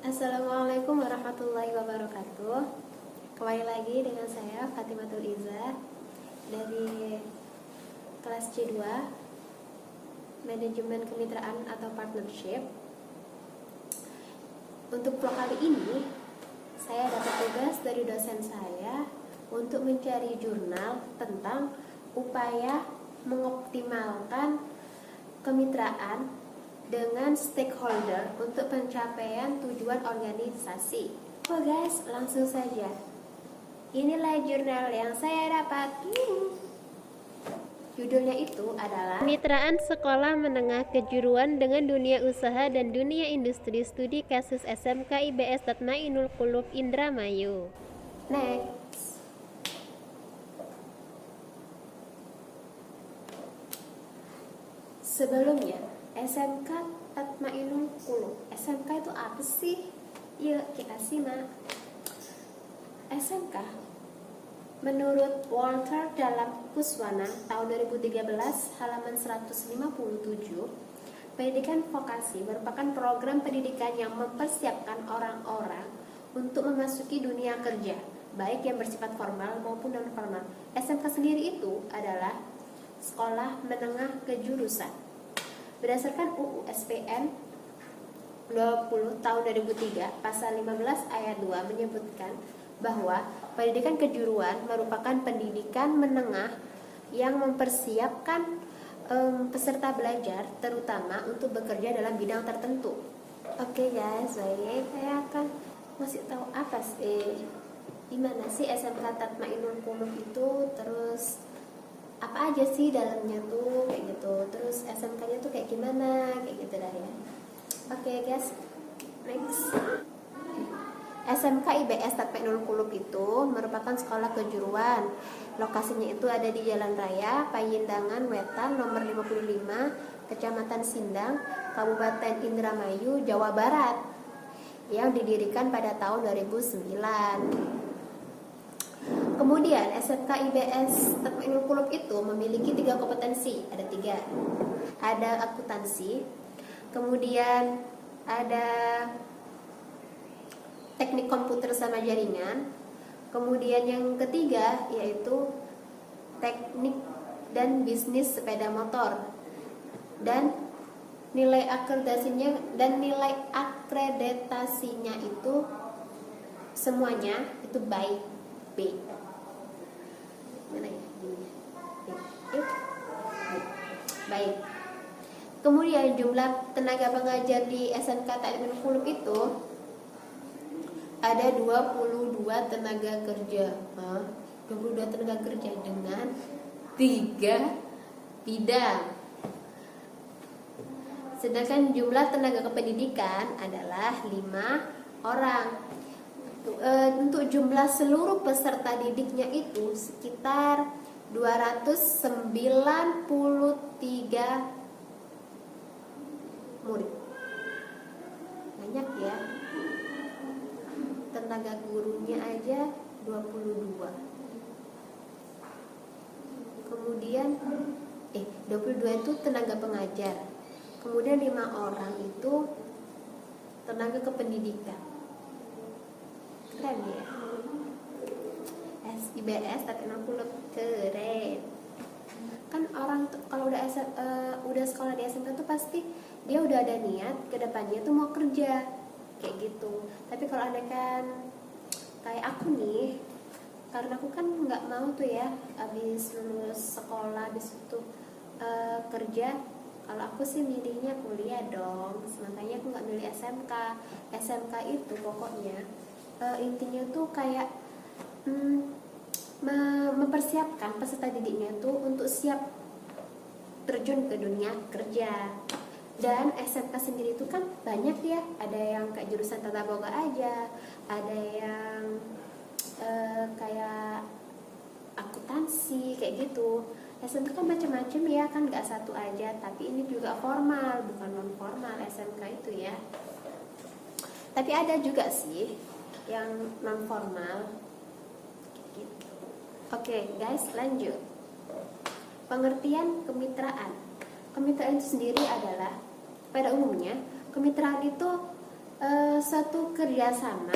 Assalamualaikum warahmatullahi wabarakatuh. Kembali lagi dengan saya Fatimatul Iza dari kelas C2 Manajemen Kemitraan atau Partnership. Untuk vlog kali ini saya dapat tugas dari dosen saya untuk mencari jurnal tentang upaya mengoptimalkan kemitraan dengan stakeholder untuk pencapaian tujuan organisasi. Oh guys, langsung saja. Inilah jurnal yang saya dapat. Judulnya itu adalah Kemitraan Sekolah Menengah Kejuruan dengan Dunia Usaha dan Dunia Industri Studi Kasus SMK IBS Tatmainul Qulub Indramayu. Next. Sebelumnya, SMK Tatmainul Qulub. SMK itu apa sih? Yuk kita simak. SMK menurut Walter dalam Kuswana tahun 2013 halaman 157, pendidikan vokasi merupakan program pendidikan yang mempersiapkan orang-orang untuk memasuki dunia kerja, baik yang bersifat formal maupun non formal. SMK sendiri itu adalah sekolah menengah kejurusan. Berdasarkan UU SPN 20 tahun 2003 pasal 15 ayat 2 menyebutkan bahwa pendidikan kejuruan merupakan pendidikan menengah yang mempersiapkan peserta belajar terutama untuk bekerja dalam bidang tertentu. Oke guys, baik, saya akan ngasih tahu apa sih, gimana sih SMK Tatmainul Qulub itu, terus apa aja sih dalamnya tuh kayak gitu, terus SMK-nya tuh kayak gimana, kayak gitu dah ya. Oke guys, next. SMK IBS Tatmainul Qulub itu merupakan sekolah kejuruan. Lokasinya itu ada di Jalan Raya Payindangan Wetan nomor 55, Kecamatan Sindang, Kabupaten Indramayu, Jawa Barat, yang didirikan pada tahun 2009. Kemudian SMK IBS Tatmainul Qulub itu memiliki 3 kompetensi, ada 3. Ada akuntansi, kemudian ada teknik komputer sama jaringan, kemudian yang ketiga yaitu teknik dan bisnis sepeda motor, dan nilai akreditasinya itu semuanya itu baik B. Mana ya? Baik. Kemudian jumlah tenaga pengajar di SMK Tatmainul Qulub itu ada 22 tenaga kerja. 22 tenaga kerja dengan 3 bidang. Sedangkan jumlah tenaga kependidikan adalah 5 orang. Untuk jumlah seluruh peserta didiknya itu sekitar 293 murid. Banyak ya. Tenaga gurunya aja 22. Kemudian 22 itu tenaga pengajar. Kemudian 5 orang itu tenaga kependidikan. Keren ya. IBS Tatmainul Qulub keren. Kan orang kalau udah sekolah di SMK tuh pasti dia udah ada niat ke depannya tuh mau kerja kayak gitu. Tapi kalau ada kan kayak aku nih, karena aku kan nggak mau tuh ya habis lulus sekolah habis itu kerja. Kalau aku sih milihnya kuliah dong, makanya aku nggak milih SMK. SMK itu pokoknya intinya tuh kayak mempersiapkan peserta didiknya tuh untuk siap terjun ke dunia kerja. Dan SMK sendiri itu kan banyak ya, ada yang kayak jurusan tata boga aja, ada yang kayak akuntansi kayak gitu. SMK kan macam-macam ya, kan nggak satu aja, tapi ini juga formal bukan non formal SMK itu ya. Tapi ada juga sih yang non formal gitu. Oke guys, lanjut. Pengertian kemitraan. Kemitraan itu sendiri adalah, pada umumnya kemitraan itu suatu kerjasama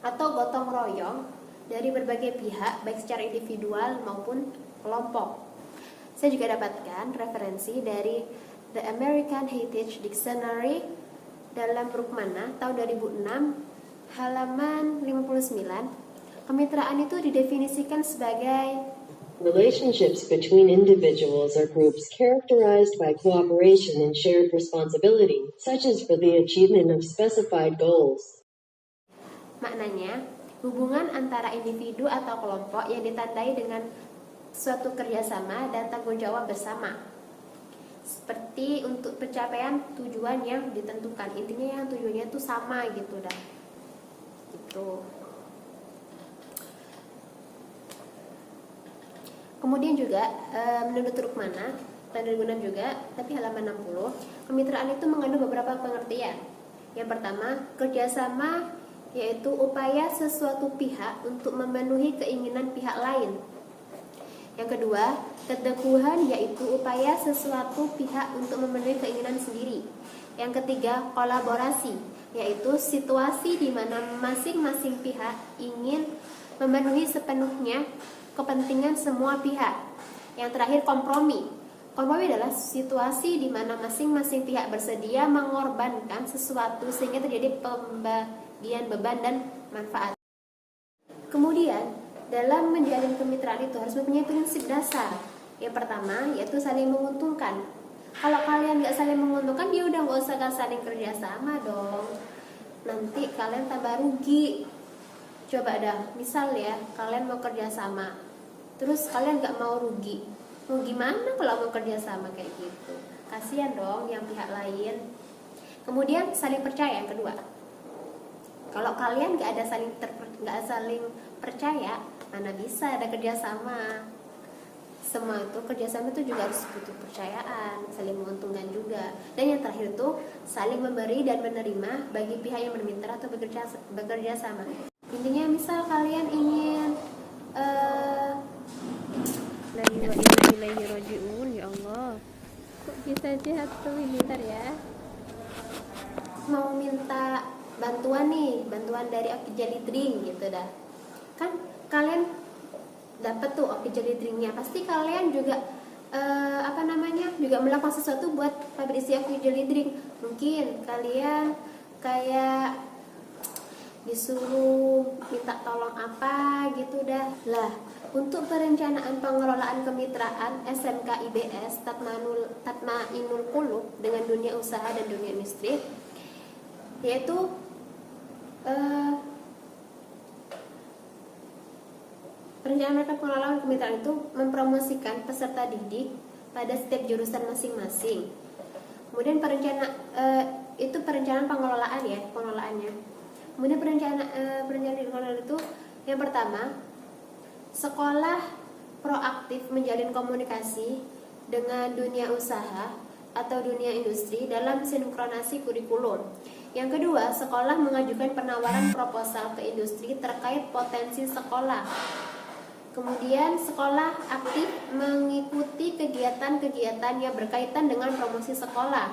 atau gotong royong dari berbagai pihak, baik secara individual maupun kelompok. Saya juga dapatkan referensi dari The American Heritage Dictionary dalam Rukmana tahun 2006 halaman 59. Kemitraan itu didefinisikan sebagai relationships between individuals or groups characterized by cooperation and shared responsibility, such as for the achievement of specified goals. Maknanya, hubungan antara individu atau kelompok yang ditandai dengan suatu kerjasama dan tanggung jawab bersama, seperti untuk pencapaian tujuan yang ditentukan. Intinya yang tujuannya itu sama gitu dah. Gitu. Kemudian juga menurut Rukmana tahun 2006 juga, tapi halaman 60, kemitraan itu mengandung beberapa pengertian. Yang pertama, kerjasama yaitu upaya sesuatu pihak untuk memenuhi keinginan pihak lain. Yang kedua, keteguhan yaitu upaya sesuatu pihak untuk memenuhi keinginan sendiri. Yang ketiga, kolaborasi yaitu situasi di mana masing-masing pihak ingin memenuhi sepenuhnya kepentingan semua pihak. Yang terakhir, kompromi. Kompromi adalah situasi di mana masing-masing pihak bersedia mengorbankan sesuatu sehingga terjadi pembagian beban dan manfaat. Kemudian, dalam menjalin kemitraan itu harus mempunyai prinsip dasar. Yang pertama, yaitu saling menguntungkan. Kalau kalian nggak saling menguntungkan, ya udah nggak usah saling kerjasama dong. Nanti kalian tambah rugi. Coba dah, misal ya, kalian mau kerjasama, terus kalian nggak mau rugi. Mau gimana kalau mau kerjasama kayak gitu? Kasihan dong yang pihak lain. Kemudian saling percaya yang kedua. Kalau kalian nggak saling percaya, mana bisa ada kerjasama? Semua itu kerjasama itu juga harus butuh percayaan, saling menguntungkan juga. Dan yang terakhir itu saling memberi dan menerima bagi pihak yang bermitra atau bekerja sama. Intinya misal kalian ingin ya Allah, kok bisa jahat tuh ini ya, mau minta bantuan dari Oki Jelly Drink gitu dah. Kan kalian dapat tuh Oki Jelly Drinknya, pasti kalian juga juga melakukan sesuatu buat pabrik isi Oki Jelly Drink. Mungkin kalian kayak disuruh minta tolong apa gitu dah. Lah, untuk perencanaan pengelolaan kemitraan SMK IBS Tatmainul Qulub dengan dunia usaha dan dunia industri, yaitu perencanaan pengelolaan kemitraan itu mempromosikan peserta didik pada setiap jurusan masing-masing. Kemudian itu perencanaan pengelolaannya. Kemudian perencanaan itu yang pertama, sekolah proaktif menjalin komunikasi dengan dunia usaha atau dunia industri dalam sinkronasi kurikulum. Yang kedua, sekolah mengajukan penawaran proposal ke industri terkait potensi sekolah. Kemudian sekolah aktif mengikuti kegiatan-kegiatan yang berkaitan dengan promosi sekolah.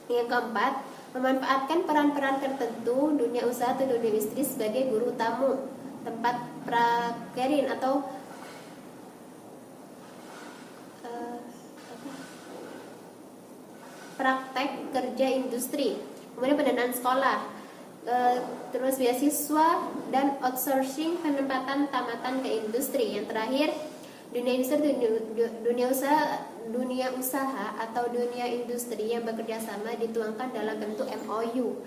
Yang keempat, memanfaatkan peran-peran tertentu dunia usaha atau dunia industri sebagai guru tamu, tempat prakerin atau praktek kerja industri. Kemudian pendanaan sekolah, terus beasiswa dan outsourcing penempatan tamatan ke industri. Yang terakhir, dunia industri, dunia usaha atau dunia industri yang bekerja sama dituangkan dalam bentuk MOU.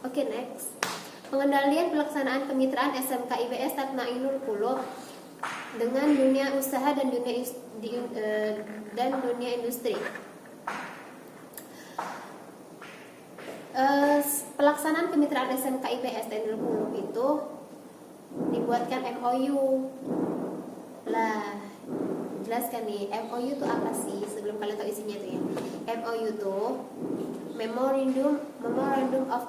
Oke, next. Pengendalian pelaksanaan kemitraan SMK IBS Tatmainul Qulub dengan dunia usaha dan dunia industri. Pelaksanaan kemitraan SMK IBS Tatmainul Qulub itu dibuatkan MOU. Lah, jelaskan nih, MOU itu apa sih sebelum kalian tahu isinya itu ya. MOU itu Memorandum of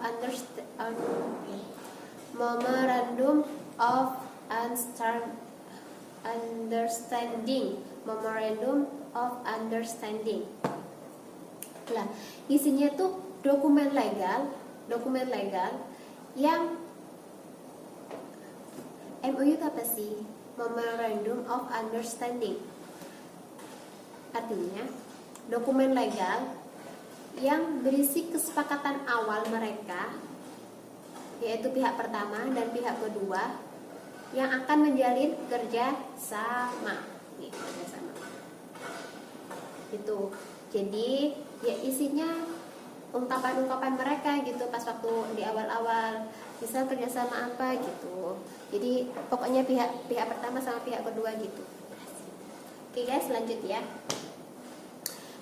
Understanding. Lah, isinya tuh dokumen legal yang MOU itu apa sih? Memorandum of Understanding. Artinya, dokumen legal yang berisi kesepakatan awal mereka, yaitu pihak pertama dan pihak kedua, yang akan menjalin kerja sama. Nih, kerja sama. Gitu. Jadi, ya isinya ungkapan-ungkapan mereka gitu pas waktu di awal-awal, misal kerjasama apa gitu. Jadi pokoknya pihak pertama sama pihak kedua gitu. Oke guys, lanjut ya.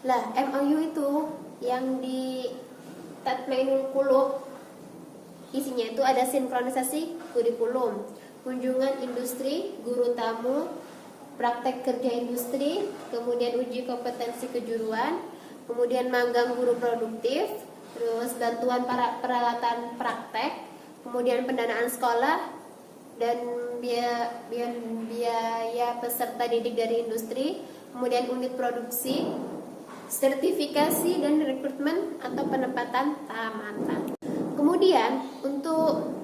Lah, MOU itu yang di Tatmainul Qulub, isinya itu ada sinkronisasi kurikulum, kunjungan industri, guru tamu, praktek kerja industri, kemudian uji kompetensi kejuruan, kemudian magang guru produktif, terus bantuan peralatan praktek, kemudian pendanaan sekolah, dan biaya peserta didik dari industri, kemudian unit produksi, sertifikasi dan rekrutmen atau penempatan tamatan. Kemudian untuk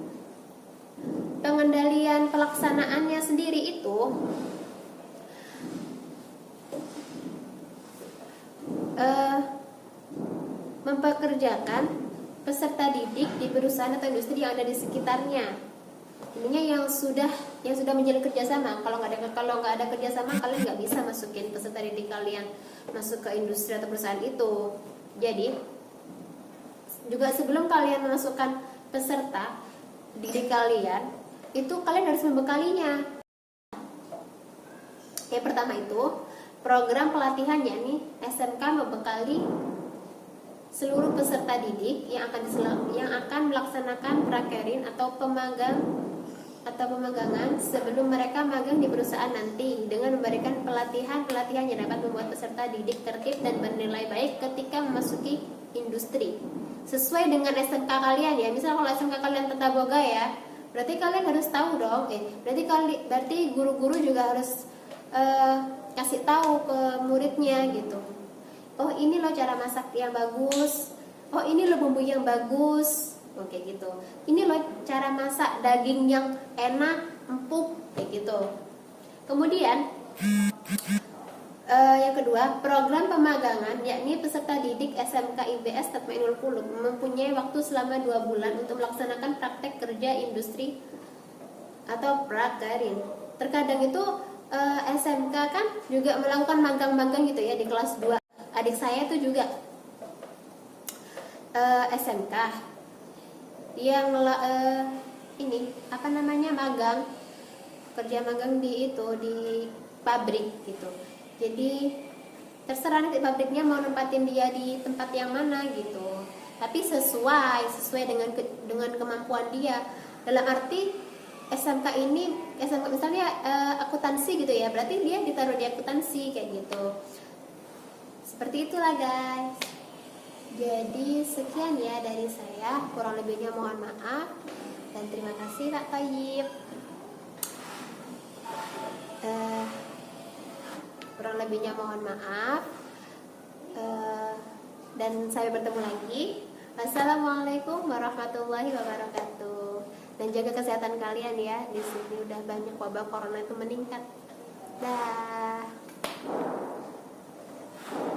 pengendalian pelaksanaannya sendiri itu mempekerjakan peserta didik di perusahaan atau industri yang ada di sekitarnya. Ininya yang sudah menjalin kerjasama. Kalau nggak ada kerjasama, kalian nggak bisa masukin peserta didik kalian masuk ke industri atau perusahaan itu. Jadi juga sebelum kalian memasukkan peserta didik kalian, itu kalian harus membekalinya. Yang pertama itu program pelatihannya nih, SMK membekali seluruh peserta didik yang akan melaksanakan prakerin atau pemagangan sebelum mereka magang di perusahaan nanti, dengan memberikan pelatihan yang dapat membuat peserta didik tertib dan bernilai baik ketika memasuki industri sesuai dengan SMK kalian ya. Misal kalau SMK kalian tata boga ya, berarti kalian harus tahu dong. Berarti guru-guru juga harus kasih tahu ke muridnya gitu. Oh, ini loh cara masak yang bagus. Oh, ini loh bumbu yang bagus. Oke gitu. Ini loh cara masak daging yang enak, empuk kayak gitu. Kemudian yang kedua, program pemagangan, yakni peserta didik SMK IBS Tatmainul Qulub mempunyai waktu selama 2 bulan untuk melaksanakan praktek kerja industri atau prakerin. Terkadang itu SMK kan juga melakukan magang-magang gitu ya di kelas 2. Adik saya tuh juga SMK yang magang, kerja magang di pabrik gitu. Jadi terserah nanti pabriknya mau nempatin dia di tempat yang mana gitu. Tapi sesuai dengan kemampuan dia. Dalam arti SMK misalnya akuntansi gitu ya, berarti dia ditaruh di akuntansi kayak gitu. Seperti itulah guys. Jadi sekian ya dari saya, kurang lebihnya mohon maaf dan terima kasih Kak Tayyib. Kurang lebihnya mohon maaf, dan sampai bertemu lagi. Assalamualaikum warahmatullahi wabarakatuh. Dan jaga kesehatan kalian ya, di sini udah banyak wabah corona itu meningkat. Dah.